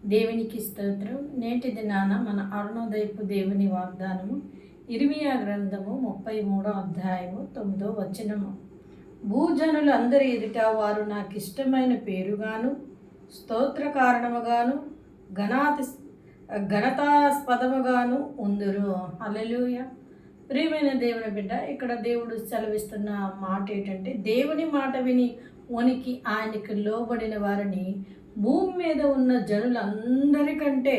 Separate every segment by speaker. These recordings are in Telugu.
Speaker 1: దేవునికి స్తోత్రం. నేటి దినాన మన అరుణోదయపు దేవుని వాగ్దానము ఇర్మియా గ్రంథము 33వ అధ్యాయము 9వ వచనము. భూజనులు అందరి ఎదుట వారు నాకు ఇష్టమైన పేరుగాను స్తోత్ర కారణముగాను ఘనతాస్పదముగాను ఉందురు. హల్లెలూయా. ప్రియమైన దేవుని బిడ్డ, ఇక్కడ దేవుడు సెలవిస్తున్న మాట ఏంటంటే, దేవుని మాట విని వనికి ఆయనకి లోబడిన వారిని భూమి మీద ఉన్న జనులందరికంటే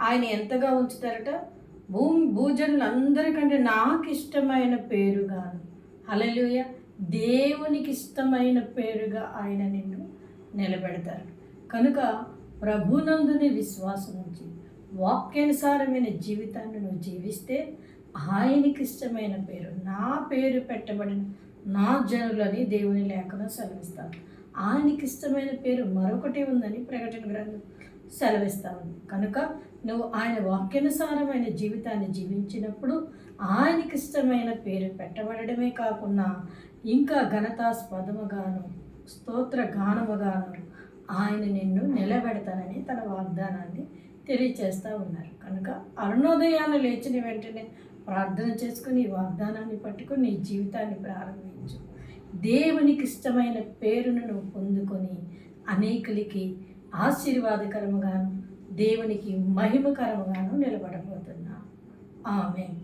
Speaker 1: ఆయన ఎంతగా ఉంచుతారట? భూజనులందరికంటే నాకు ఇష్టమైన పేరుగాను. హల్లెలూయా. దేవునికి ఇష్టమైన పేరుగా ఆయన నిన్ను నిలబెడతారు. కనుక ప్రభునందుని విశ్వాసం ఉంచి వాక్యానుసారమైన జీవితాన్ని నువ్వు జీవిస్తే ఆయనకి ఇష్టమైన పేరు, నా పేరు పెట్టబడిన నా జనులని దేవుని లేఖనం సెలవిస్తాను. ఆయనకి ఇష్టమైన పేరు మరొకటి ఉందని ప్రకటన గ్రంథం సెలవిస్తా ఉంది. కనుక నువ్వు ఆయన వాక్యానుసారమైన జీవితాన్ని జీవించినప్పుడు ఆయనకి ఇష్టమైన పేరు పెట్టబడమే కాకుండా ఇంకా ఘనతాస్పదముగాను స్తోత్ర గానముగాను ఆయన నిన్ను నిలబెడతానని తన వాగ్దానాన్ని తెలియచేస్తూ ఉన్నారు. కనుక అరుణోదయాన్ని లేచిన వెంటనే ప్రార్థన చేసుకుని ఈ వాగ్దానాన్ని పట్టుకొని నీ జీవితాన్ని ప్రారంభించు. దేవునికి ఇష్టమైన పేరును నువ్వు పొందుకొని అనేకులకి ఆశీర్వాదకరముగాను దేవునికి మహిమకరముగాను నిలబడబోతున్నా. ఆమేన్.